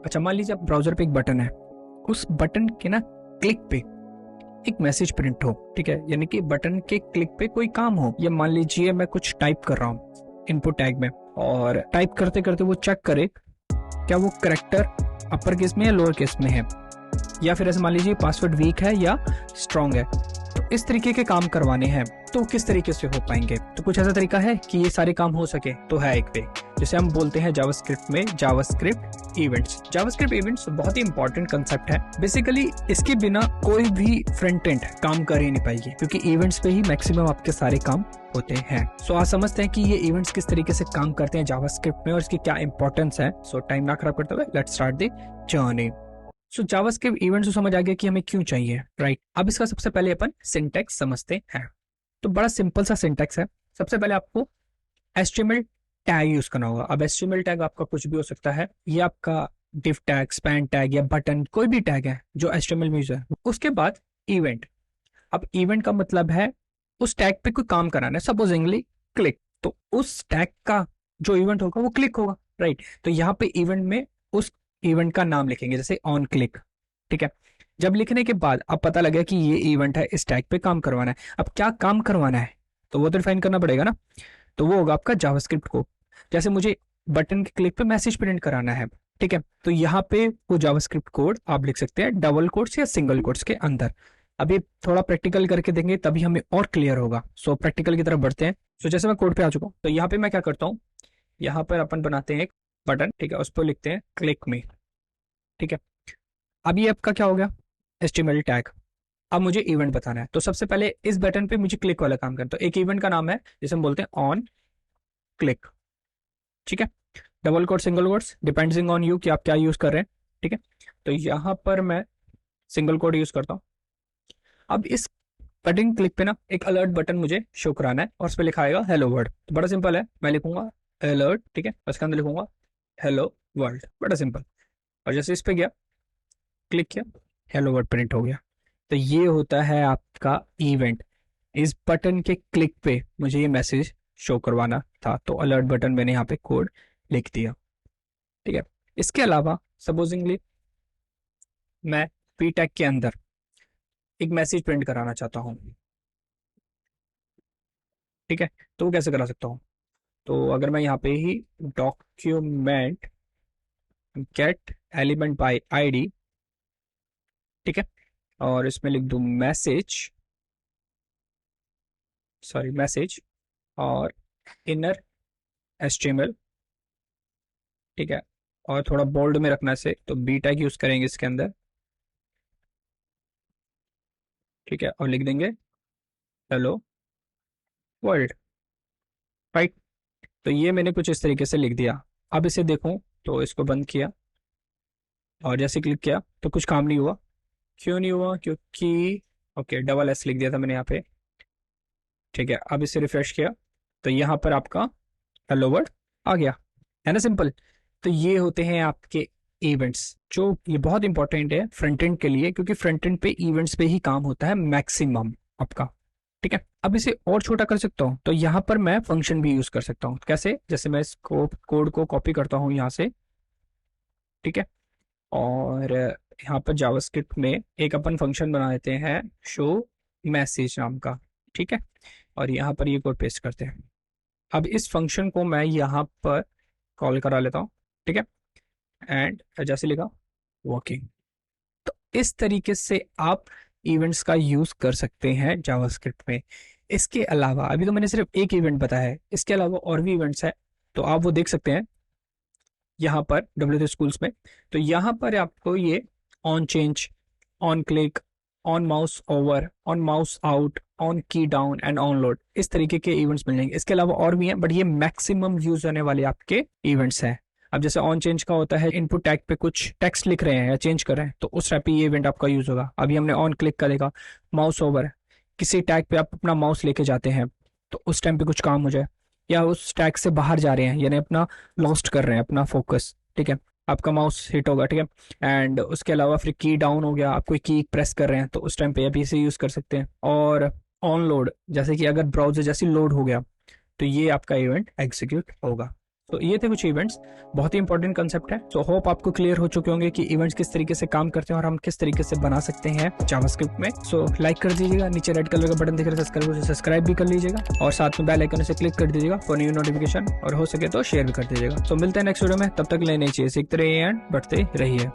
अच्छा, मान लीजिए आप ब्राउजर पे एक बटन है, उस बटन के ना क्लिक पे एक मैसेज प्रिंट हो, ठीक है, यानी कि बटन के क्लिक पे कोई काम हो, या मान लीजिए मैं कुछ टाइप कर रहा हूँ इनपुट टैग में, और टाइप करते करते वो चेक करे क्या वो करेक्टर अपर केस में या लोअर केस में है, या फिर ऐसे मान लीजिए पासवर्ड वीक है या स्ट्रांग है। तो इस तरीके के काम करवाने हैं तो किस तरीके से हो पाएंगे? तो कुछ ऐसा तरीका है कि ये सारे काम हो सके, तो है एक वे, जिसे हम बोलते हैं जावास्क्रिप्ट में जावास्क्रिप्ट इवेंट्स। जावास्क्रिप्ट इवेंट्स बहुत ही इंपॉर्टेंट कंसेप्ट है। बेसिकली इसके बिना कोई भी फ्रंट एंड काम कर ही नहीं पाएगी, क्योंकि इवेंट्स पे ही मैक्सिमम आपके सारे काम होते हैं। सो आज समझते हैं कि ये इवेंट्स किस तरीके से काम करते हैं जावास्क्रिप्ट में और इसकी क्या इंपॉर्टेंस है। सो टाइम ना खराब करते हुए let's start the journey. So JavaScript events को समझ आ गया कि हमें क्यों चाहिए, राइट? अब इसका सबसे पहले अपन सिंटैक्स समझते हैं। तो बड़ा सिंपल सा सिंटैक्स है। सबसे पहले आपको HTML टैग यूज करना होगा। अब HTML टैग आपका कुछ भी हो सकता है, ये आपका div टैग, स्पैन टैग या बटन, कोई भी टैग है जो HTML में यूज है। उसके बाद इवेंट। अब इवेंट का मतलब है उस टैग पे कोई काम कराना है, सपोजिंगली क्लिक, तो उस टैग का जो इवेंट होगा वो क्लिक होगा, राइट? तो यहाँ पे इवेंट में उस इवेंट का नाम लिखेंगे, जैसे ऑन क्लिक, ठीक है। जब लिखने के बाद अब पता लगे कि ये इवेंट है, इस टैग पे काम करवाना है। अब क्या काम करवाना है तो वो तो डिफाइन करना पड़ेगा ना, तो वो होगा आपका जावास्क्रिप्ट कोड। जैसे मुझे बटन के क्लिक पे मैसेज प्रिंट कराना है, ठीक है, तो यहाँ पे वो जावास्क्रिप्ट कोड आप लिख सकते हैं डबल कोट्स या सिंगल कोट्स के अंदर। अभी थोड़ा प्रैक्टिकल करके देंगे तभी हमें और क्लियर होगा। सो प्रैक्टिकल की तरफ बढ़ते हैं। सो जैसे मैं कोड पे आ चुका हूँ, तो यहाँ पे मैं क्या करता हूँ, यहाँ पर अपन बनाते हैं एक बटन, ठीक है, उस पर लिखते हैं क्लिक मी, ठीक है। अब ये आपका क्या हो गया, HTML टैग। अब मुझे इवेंट बताना है, तो सबसे पहले इस बटन पे मुझे क्लिक वाला काम करना है। तो एक इवेंट का नाम है जिसे हम बोलते हैं ऑन क्लिक, ठीक है। Double quote single quotes depending on you कि आप क्या यूज कर रहे हैं, ठीक है। तो यहाँ पर मैं सिंगल कोट यूज करता हूँ। अब इस बटन क्लिक पे ना एक अलर्ट बटन मुझे शो कराना है और उस पर लिखा आएगा हेलो वर्ल्ड। तो बड़ा सिंपल है, मैं लिखूंगा अलर्ट, ठीक है, उसके अंदर लिखूंगा हेलो वर्ल्ड, बड़ा सिंपल। और जैसे इस पे गया, क्लिक किया, हेलो वर्ड प्रिंट हो गया। तो ये होता है आपका इवेंट। इस बटन के क्लिक पे मुझे ये मैसेज शो करवाना था, तो अलर्ट बटन मैंने यहाँ पे कोड लिख दिया, ठीक है। इसके अलावा सपोजिंगली मैं पी टैग के अंदर एक मैसेज प्रिंट कराना चाहता हूँ, ठीक है, तो वो कैसे करा सकता हूँ? तो अगर मैं यहाँ पे ही document get element by ID, ठीक है, और इसमें लिख दूं मैसेज, सॉरी मैसेज, और इनर HTML, ठीक है, और थोड़ा बोल्ड में रखना से, तो बी टैग यूज करेंगे इसके अंदर, ठीक है, और लिख देंगे हेलो वर्ल्ड, राइट। तो ये मैंने कुछ इस तरीके से लिख दिया। अब इसे देखूं, तो इसको बंद किया और जैसे क्लिक किया तो कुछ काम नहीं हुआ। क्यों नहीं हुआ? क्योंकि ओके, डबल एस लिख दिया था मैंने यहाँ पे, ठीक है। अब इसे रिफ्रेश किया तो यहाँ पर आपका हेलो वर्ल्ड आ गया, है ना, सिंपल। तो ये होते हैं आपके इवेंट्स, जो ये बहुत इंपॉर्टेंट है फ्रंट एंड के लिए, क्योंकि फ्रंट एंड पे इवेंट्स पे ही काम होता है मैक्सिमम आपका, ठीक है। अब इसे और छोटा कर सकता हूँ, तो यहाँ पर मैं फंक्शन भी यूज कर सकता हूँ। कैसे? जैसे मैं इसको कोड को कॉपी करता हूँ यहाँ से, ठीक है, और यहाँ पर जावास्क्रिप्ट में एक अपन फंक्शन बना देते हैं शो मैसेज नाम का, ठीक है, और यहाँ पर ये कोड पेस्ट करते हैं। अब इस फंक्शन को मैं यहाँ पर कॉल करा लेता हूँ, ठीक है, एंड जैसे लिखा वर्किंग। तो इस तरीके से आप इवेंट्स का यूज कर सकते हैं जावास्क्रिप्ट में। इसके अलावा अभी तो मैंने सिर्फ एक इवेंट बताया है, इसके अलावा और भी इवेंट्स है, तो आप वो देख सकते हैं यहाँ पर W3 स्कूल्स में। तो यहाँ पर आपको ये on change, on click, on mouse over, on mouse out, on की डाउन एंड ऑन लोड, इस तरीके के इवेंट्स मिल जाएंगे। इसके अलावा और भी हैं, बट ये मैक्सिमम यूज होने वाले आपके इवेंट्स हैं। अब जैसे ऑन चेंज का होता है, इनपुट टैग पे कुछ टेक्स्ट लिख रहे हैं या चेंज कर रहे हैं, तो उस टाइप पे ये इवेंट आपका यूज होगा। अभी हमने ऑन क्लिक का देखा। माउस ओवर, किसी टैग पे आप अपना माउस लेके जाते हैं तो उस टाइम पे कुछ काम हो जाए, या उस टैग से बाहर जा रहे हैं यानी अपना लॉस्ट कर रहे हैं अपना फोकस, ठीक है, आपका माउस हिट होगा, ठीक है। एंड उसके अलावा फिर की डाउन हो गया, आप कोई की प्रेस कर रहे हैं तो उस टाइम पे आप इसे यूज कर सकते हैं। और ऑन लोड, जैसे कि अगर ब्राउजर जैसे लोड हो गया तो ये आपका इवेंट एग्जीक्यूट होगा। तो ये थे कुछ इवेंट्स, बहुत ही इंपॉर्टेंट कंसेप्ट है। सो होप आपको क्लियर हो चुके होंगे कि इवेंट्स किस तरीके से काम करते हैं और हम किस तरीके से बना सकते हैं जावास्क्रिप्ट में। सो लाइक कर दीजिएगा, नीचे रेड कलर का बटन दिख रहा है सब्सक्राइब भी कर लीजिएगा और साथ में बेल आइकन से क्लिक कर दीजिएगा फॉर न्यू नोटिफिकेशन, और हो सके तो शेयर भी कर दीजिएगा। तो मिलते हैं नेक्स्ट वीडियो में, तब तक नई चीजें सीखते रहिए एंड बढ़ते रहिए।